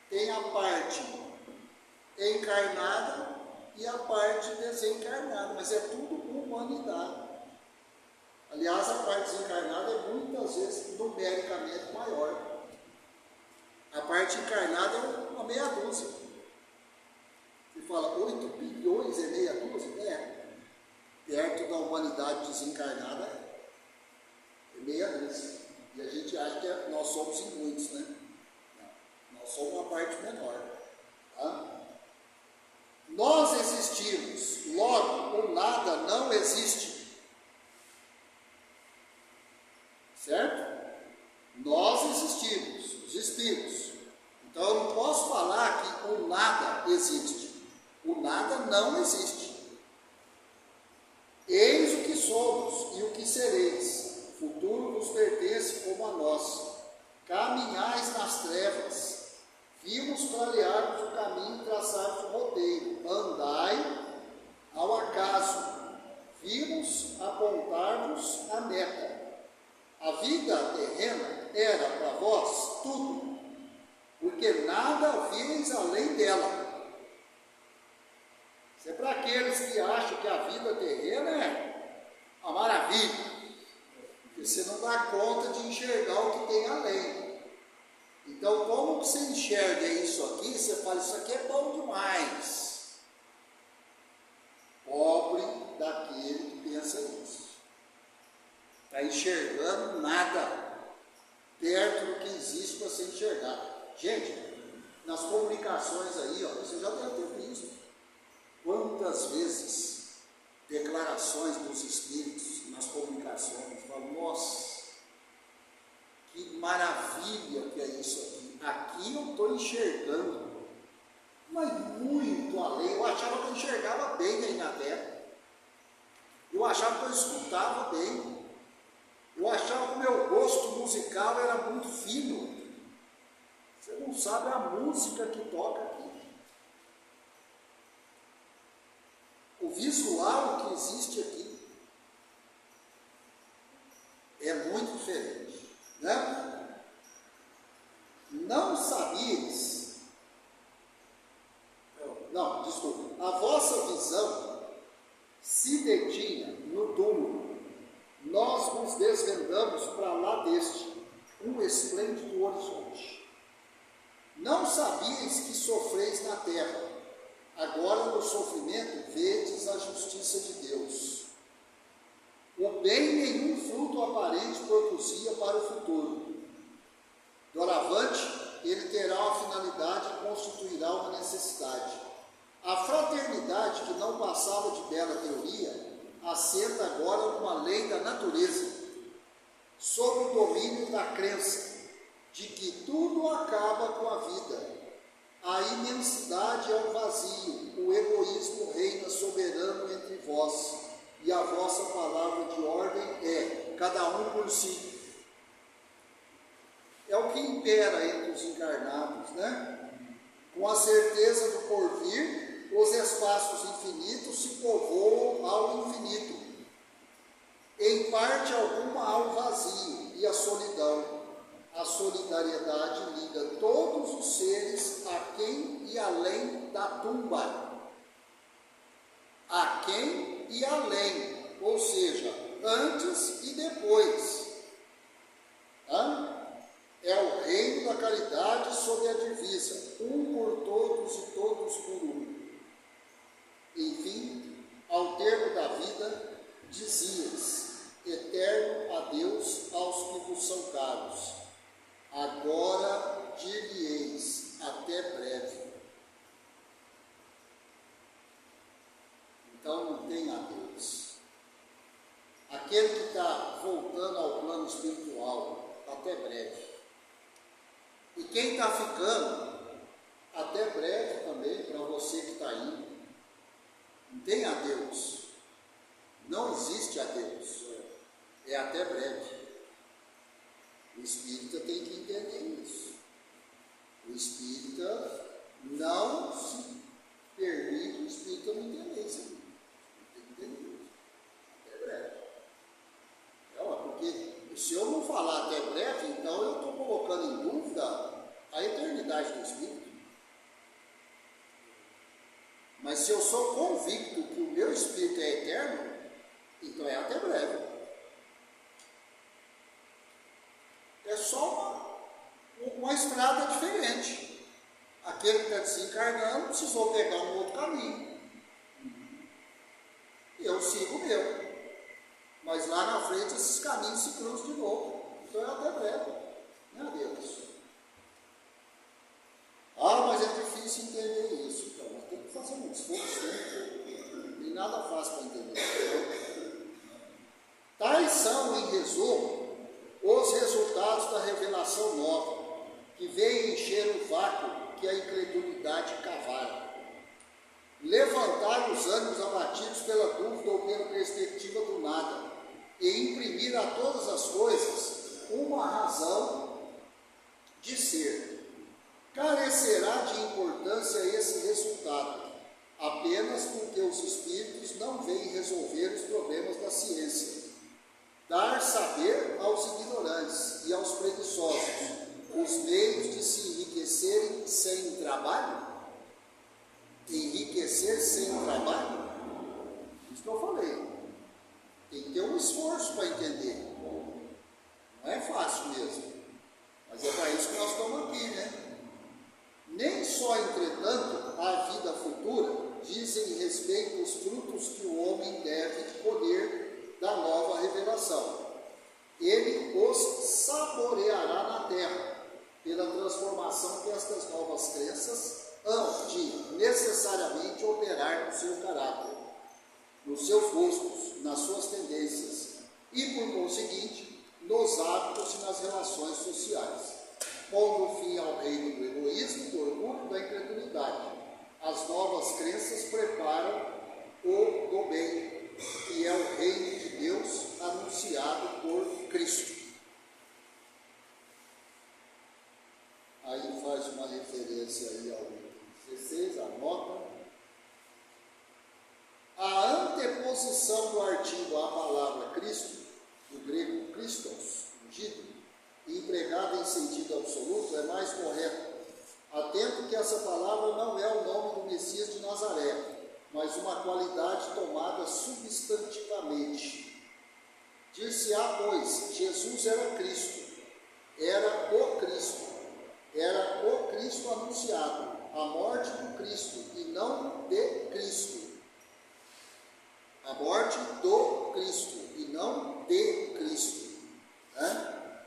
Tem a parte encarnada e a parte desencarnada, mas é tudo humanidade. Aliás, a parte desencarnada é muitas vezes numericamente maior. A parte encarnada é uma meia dúzia. Você fala 8 bilhões é meia dúzia? É. Perto da humanidade desencarnada é meia dúzia. E a gente acha que nós somos em muitos, né? Não, nós somos uma parte menor. Tá? Nós existimos, logo o nada não existe. Certo? Nós existimos, os espíritos. Então eu não posso falar que o nada existe. O nada não existe. Eis o que somos e o que sereis. O futuro nos pertence como a nós. Caminhais nas trevas. Vimos clarear o caminho e traçar o roteiro. Andai ao acaso. Vimos apontar-vos a meta. A vida terrena era para vós tudo, porque nada vireis além dela. Isso é para aqueles que acham que a vida terrena é uma maravilha, porque você não dá conta de enxergar o que tem além. Então, como você enxerga isso aqui, você fala, isso aqui é bom demais. Pobre daquele que pensa isso. Está enxergando nada perto do que existe para ser enxergado. Gente, nas comunicações aí, você já deve ter visto quantas vezes declarações dos espíritos nas comunicações falam, nossa, que maravilha que é isso aqui. Aqui eu estou enxergando, mas muito além. Eu achava que eu enxergava bem aí na Terra. Eu achava que eu escutava bem. Eu achava que o meu gosto musical era muito fino. Você não sabe a música que toca aqui. O visual que existe aqui é muito diferente, né? Não sabias, não, desculpa, a vossa visão se detinha no túmulo. Nós nos desvendamos para lá deste, um esplêndido horizonte. Não sabíeis que sofreis na terra, agora no sofrimento vedes a justiça de Deus. O bem nenhum fruto aparente produzia para o futuro. Doravante, ele terá uma finalidade e constituirá uma necessidade. A fraternidade, que não passava de bela teoria, assenta agora numa lei da natureza, sob o domínio da crença de que tudo acaba com a vida. A imensidade é o vazio, o egoísmo reina soberano entre vós, e a vossa palavra de ordem é, cada um por si. É o que impera entre os encarnados, né? Com a certeza do porvir, os espaços infinitos se povoam ao infinito. Em parte alguma ao vazio e à solidão. A solidariedade liga todos os seres aquém e além da tumba. Aquém e além, ou seja, antes e depois. É o reino da caridade sob a divisa, um por todos e todos por um. Enfim, ao termo da vida, dizias, eterno adeus aos que vos são caros. Agora dir-lhe-eis, até breve. Então não tem adeus. Aquele que está voltando ao plano espiritual, até breve. E quem está ficando, até breve também, para você que está indo. Não tem adeus. Não existe adeus. É até breve. O espírita tem que entender isso. O espírita não se permite, o espírita não entender isso. Tem que entender isso. Até breve. Porque se eu não falar até breve, então eu estou colocando em dúvida a eternidade do espírito. Mas se eu sou convicto que o meu espírito é eterno, então é até breve. É só uma estrada diferente. Aquele que está desencarnando precisou pegar um outro caminho. Eu sigo o meu. Mas lá na frente esses caminhos se cruzam de novo. Então é até breve. Meu Deus. Mas é difícil entender isso. Então, nós temos que fazer um esforço. Não tem nada fácil para entender. Tais são, em resumo, os resultados da revelação nova, que veio encher o vácuo que a incredulidade cavara. Levantar os ânimos abatidos pela dúvida ou pela perspectiva do nada, e imprimir a todas as coisas uma razão de ser. Carecerá de importância esse resultado, apenas porque os espíritos não vêm resolver os problemas da ciência. Dar saber aos ignorantes e aos preguiçosos os meios de se enriquecerem sem trabalho? Enriquecer sem trabalho? Isso que eu falei. Tem que ter um esforço para entender. Não é fácil mesmo. Mas é para isso que nós estamos aqui, né? Nem só, entretanto, a vida futura dizem respeito aos frutos que o homem deve colher da nova revelação. Ele os saboreará na terra, pela transformação que estas novas crenças hão de necessariamente operar no seu caráter, nos seus gostos, nas suas tendências e, por conseguinte, nos hábitos e nas relações sociais, pondo fim ao reino do egoísmo, do orgulho e da incredulidade. As novas crenças preparam o do bem, que é o reino de Deus anunciado por Cristo. Aí faz uma referência aí ao 16, anota. A anteposição do artigo à palavra Cristo, do grego Christos, ungido, empregada em sentido absoluto, é mais correta, atento que essa palavra não é o nome do Messias de Nazaré, mas uma qualidade tomada substantivamente. Dir-se-á, pois, Jesus era Cristo, era o Cristo anunciado, a morte do Cristo e não de Cristo. A morte do Cristo e não de Cristo. Né?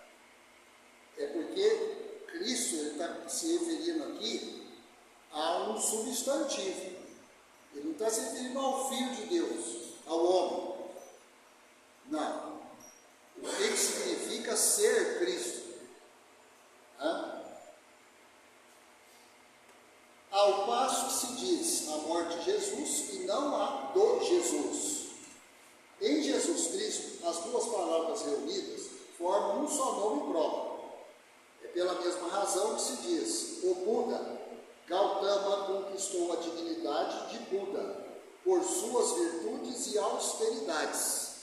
É porque Cristo está se referindo aqui a um substantivo. Ele não está se referindo ao Filho de Deus, ao homem. Não. O que significa ser Cristo? Ao passo que se diz a morte de Jesus e não a do Jesus. Em Jesus Cristo, as duas palavras reunidas formam um só nome próprio. É pela mesma razão que se diz: o Buda, Gautama conquistou a dignidade de Buda por suas virtudes e austeridades.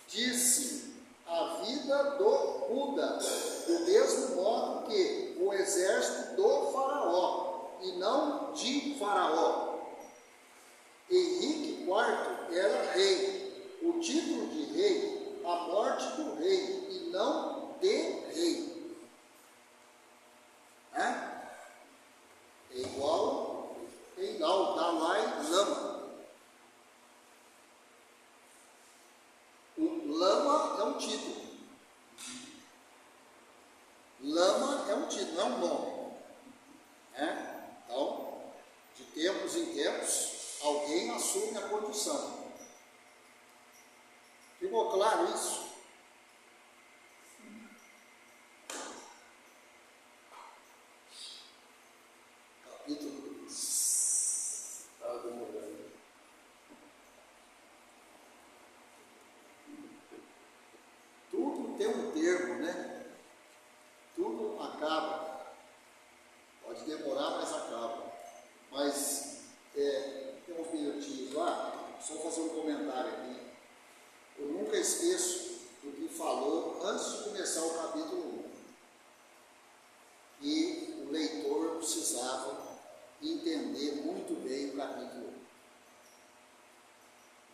Disse a vida do Buda, do mesmo modo que o exército do faraó, e não de faraó. Henrique IV era rei, o título de rei, a morte do rei, e não de rei. É igual ao Dalai Lama. O Lama é um título. Lama é um título, não é um nome. Então, de tempos em tempos, alguém assume a condição. Ficou claro isso? Capítulo 2. Tudo tem um termo, né? Tudo acaba. Pode demorar, mas acaba. Mas tem uns minutinhos lá, só fazer um comentário aqui. Eu nunca esqueço do que falou antes de começar o capítulo 1. E o leitor precisava entender muito bem o capítulo 1.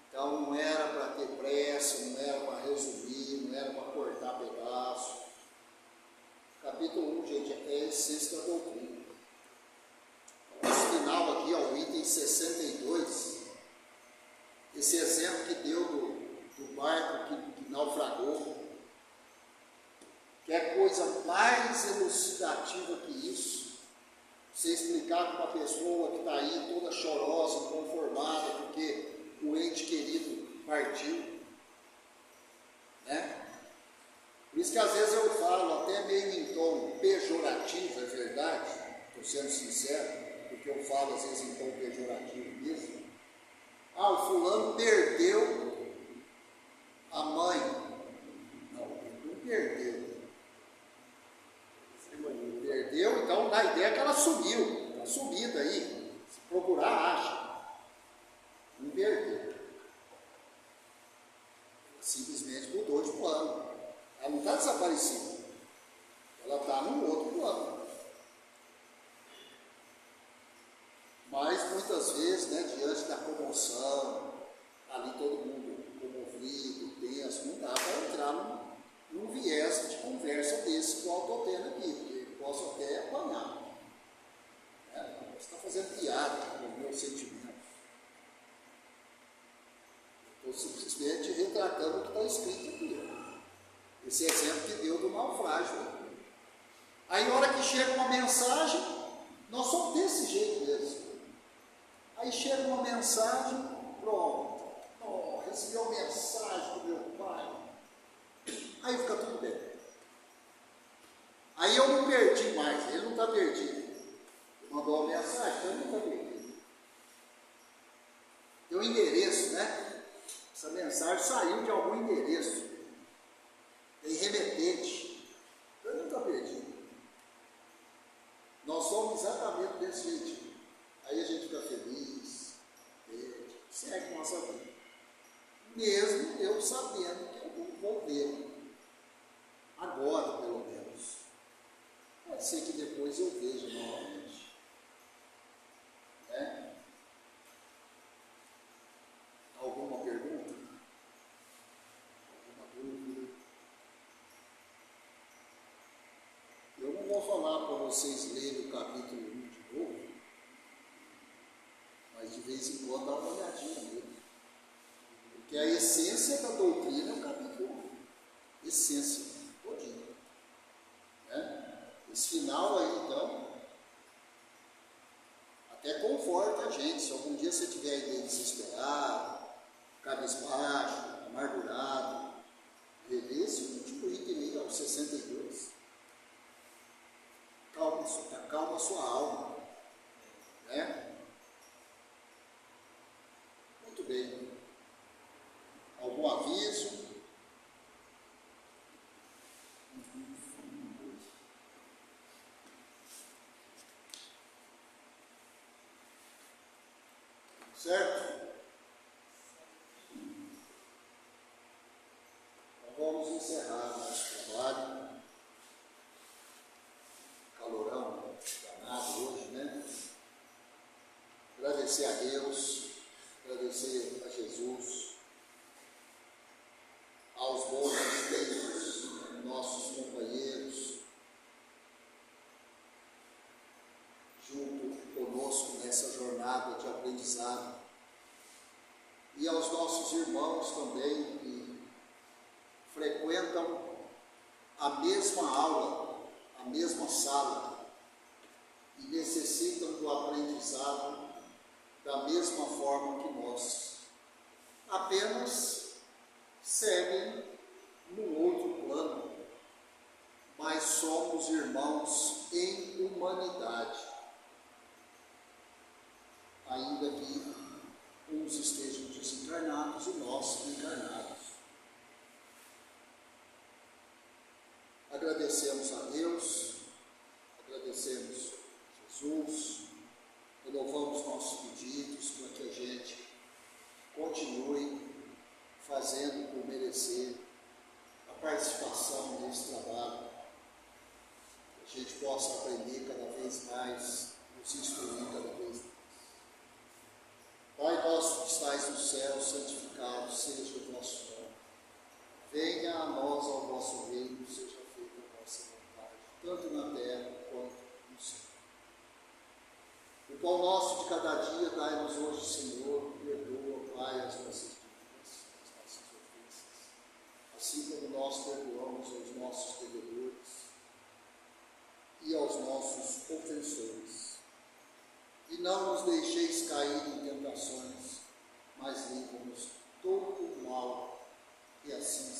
Então não era para ter pressa, não era para resumir, não era para cortar pedaço. Capítulo 1, gente, é a essência da doutrina. Esse final aqui, ó, o item 62, esse exemplo que deu do barco que naufragou, que é coisa mais elucidativa que isso. Você explicar para uma pessoa que está aí toda chorosa, inconformada, porque o ente querido partiu, né? Por isso que às vezes eu falo, até meio em tom pejorativo, é verdade, estou sendo sincero, porque eu falo às vezes em tom pejorativo mesmo. O fulano perdeu a mãe. Não, ele não perdeu. Perdeu, então dá a ideia que ela sumiu, está sumida aí. Se procurar, acha. Não perdeu. Simplesmente mudou de plano. Ela não está desaparecida. Ela está num outro plano. Mas muitas vezes, né, diante da comoção, ali todo mundo comovido, tenso, não dá para entrar num viés de conversa desse que eu estou tendo aqui, porque eu posso até apanhar. Você está fazendo piada com os meus sentimentos. Estou simplesmente retratando o que está escrito aqui. Esse exemplo que deu do naufrágio. Aí, na hora que chega uma mensagem, nós somos desse jeito mesmo. Aí chega uma mensagem, pronto. Recebi uma mensagem do meu pai. Aí fica tudo bem. Aí eu não perdi mais, ele não está perdido. Ele mandou uma mensagem, então ele não está perdido. Tem um endereço, né? Essa mensagem saiu de algum endereço. Tem remetente. Então ele não está perdido. Nós somos exatamente desse jeito. Aí a gente fica feliz, segue nossa vida. Mesmo eu sabendo que eu não vou ver. Agora, pelo menos. Pode ser que depois eu veja novamente. Alguma pergunta? Alguma dúvida? Eu não vou falar para vocês lerem o capítulo 1 de vez em quando dá uma olhadinha nele. Porque a essência da doutrina é o capítulo 1. Essência, todinho. Né? Esse final aí, então, até conforta a gente. Se algum dia você estiver aí desesperado, cabisbaixo, amargurado, rever esse último item aí, o 62. Calma a sua alma. Né? Muito bem. Algum aviso? Certo? Então vamos encerrar nosso trabalho. Calorão danado hoje, né? Agradecer a Deus, agradecer a Jesus, aos bons espíritos, nossos companheiros, junto conosco nessa jornada de aprendizado, e aos nossos irmãos também que frequentam a mesma aula, a mesma sala, e necessitam do aprendizado da mesma forma que nós. Apenas seguem no outro plano, mas somos irmãos em humanidade, ainda que uns estejam desencarnados e nós encarnados. Agradecemos a Deus, agradecemos a Jesus, renovamos nossos pedidos para que a gente continue fazendo por merecer a participação nesse trabalho, que a gente possa aprender cada vez mais, nos instruir cada vez mais. Pai nosso que estais no céu, santificado seja o vosso nome. Venha a nós ao vosso reino, seja feita a vossa vontade, tanto na terra quanto no céu. O pão nosso de cada dia dai-nos hoje, Senhor, perdoa, Pai, as nossas dívidas, as nossas ofensas, assim como nós perdoamos aos nossos devedores e aos nossos ofensores. E não nos deixeis cair em tentações, mas livra-nos todo o mal, e assim